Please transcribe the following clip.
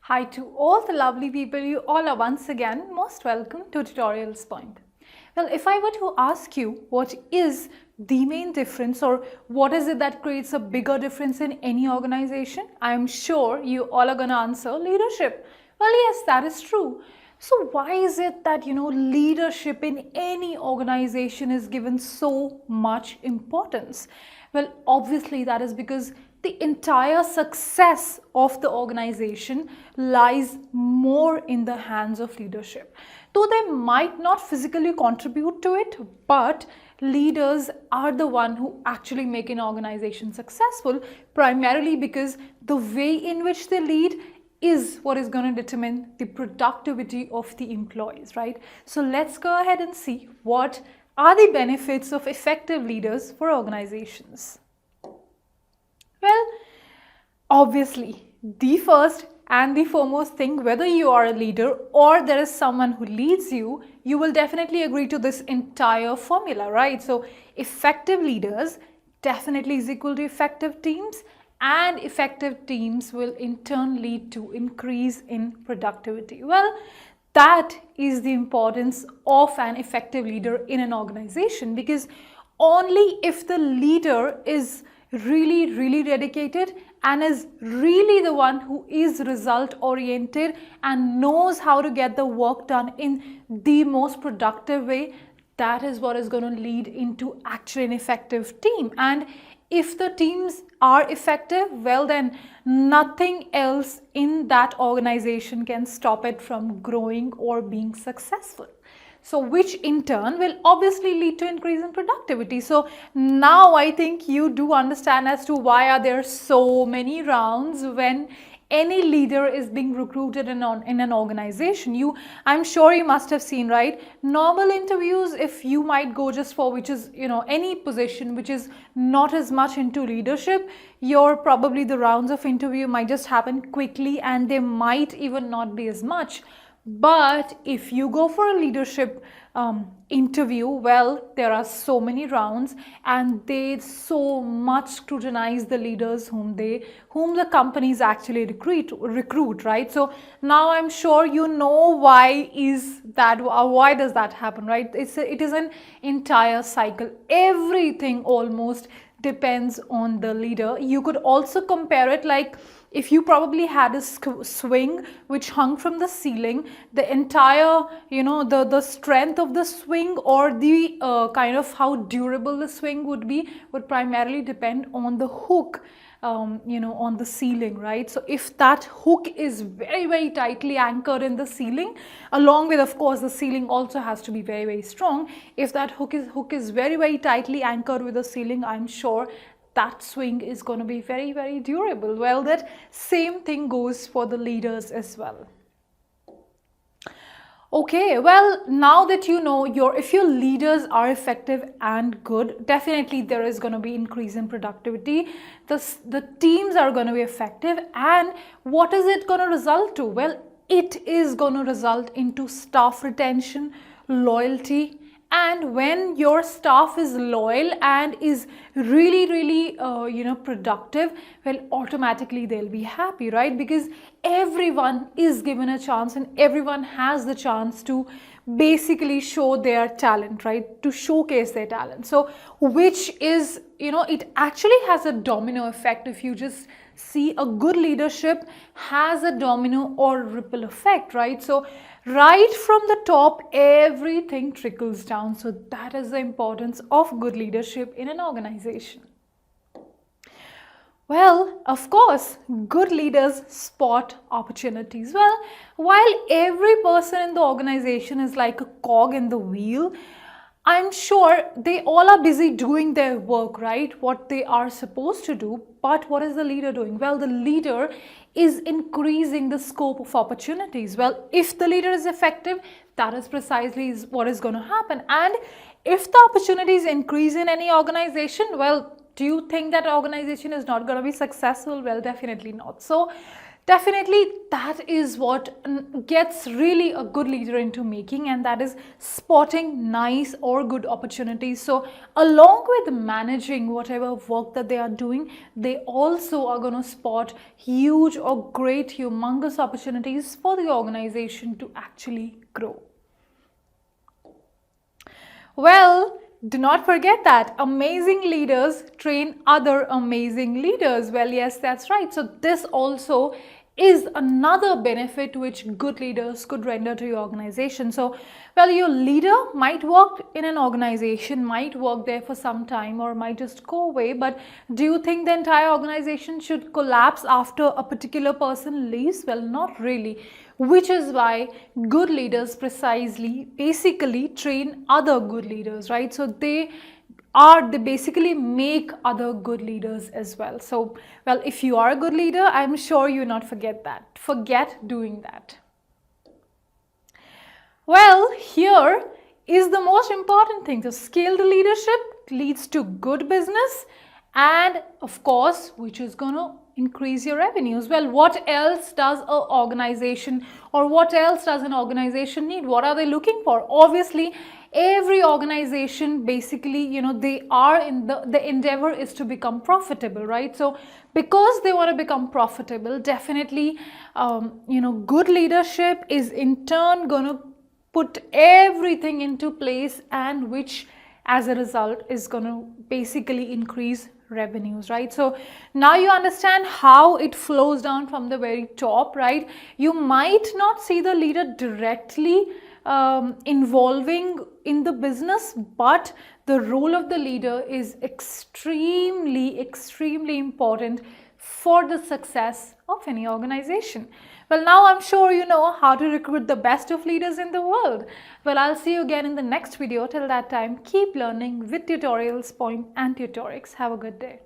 Hi to all the lovely people, you all are once again most welcome to Tutorials Point. Well, if I were to ask you what is the main difference or what is it that creates a bigger difference in any organization, I am sure you all are going to answer leadership. Well, yes, that is true. So why is it that, leadership in any organization is given so much importance? Well, obviously that is because the entire success of the organization lies more in the hands of leadership. Though they might not physically contribute to it, but leaders are the one who actually make an organization successful, primarily because the way in which they lead is what is going to determine the productivity of the employees, right? So let's go ahead and see what are the benefits of effective leaders for organizations. Well, obviously, the first and the foremost thing, whether you are a leader or there is someone who leads you, you will definitely agree to this entire formula, right? So, effective leaders definitely is equal to effective teams, and effective teams will in turn lead to increase in productivity. Well, that is the importance of an effective leader in an organization, because only if the leader is really dedicated and is really the one who is result oriented and knows how to get the work done in the most productive way, that is what is going to lead into actually an effective team. And if the teams are effective, well then nothing else in that organization can stop it from growing or being successful. So which in turn will obviously lead to increase in productivity. So now I think you do understand as to why are there so many rounds when any leader is being recruited in an organization. I'm sure you must have seen, right? Normal interviews, if you might go just for which is, any position which is not as much into leadership, probably the rounds of interview might just happen quickly and they might even not be as much. But if you go for a leadership interview, well, there are so many rounds and they so much scrutinize the leaders whom the companies actually recruit, right? So now I'm sure you know why does that happen, right? It is an entire cycle. Everything almost depends on the leader. You could also compare it like if you probably had a swing which hung from the ceiling, the entire, the strength of the swing or the kind of how durable the swing would primarily depend on the hook, on the ceiling, right? So if that hook is very tightly anchored in the ceiling, along with, of course, the ceiling also has to be very strong. If that hook is very tightly anchored with the ceiling, I'm sure that swing is going to be very durable. Well, that same thing goes for the leaders as well. Okay, well, now that you know if your leaders are effective and good, definitely there is going to be increase in productivity. The teams are going to be effective, and what is it going to result to? Well, it is going to result into staff retention, loyalty, and when your staff is loyal and is really productive, well, automatically they'll be happy, right? Because everyone is given a chance and everyone has the chance to basically show their talent, right? To showcase their talent. So which is, it actually has a domino effect. If you just see, a good leadership has a domino or ripple effect, right? So right from the top, everything trickles down. So that is the importance of good leadership in an organization. Well, of course, good leaders spot opportunities. Well, while every person in the organization is like a cog in the wheel, I'm sure they all are busy doing their work, right? What they are supposed to do. But what is the leader doing? Well, the leader is increasing the scope of opportunities. Well, if the leader is effective, that is precisely what is going to happen. And if the opportunities increase in any organization, well, do you think that organization is not going to be successful? Well, definitely not. So Definitely, that is what gets really a good leader into making, and that is spotting nice or good opportunities. So along with managing whatever work that they are doing, they also are going to spot huge or great humongous opportunities for the organization to actually grow. Well, do not forget that amazing leaders train other amazing leaders. Well, yes, that's right. So this also is another benefit which good leaders could render to your organization. So, well, your leader might work in an organization, might work there for some time, or might just go away. But do you think the entire organization should collapse after a particular person leaves? Well, not really. Which is why good leaders precisely basically train other good leaders, right? So they basically make other good leaders as well. So, well, if you are a good leader, I'm sure you not forget doing that. Well, here is the most important thing. So scaled leadership leads to good business, and of course, which is going to increase your revenues. Well, what else does an organization need? What are they looking for? Obviously, every organization basically, they are in the endeavor is to become profitable, right? So because they want to become profitable, definitely, good leadership is in turn going to put everything into place, and which as a result is going to basically increase revenues, right? So now you understand how it flows down from the very top, right? You might not see the leader directly involving in the business, but the role of the leader is extremely important for the success of any organization. Well, now I'm sure you know how to recruit the best of leaders in the world. Well, I'll see you again in the next video. Till that time, keep learning with Tutorials Point and Tutorix. Have a good day.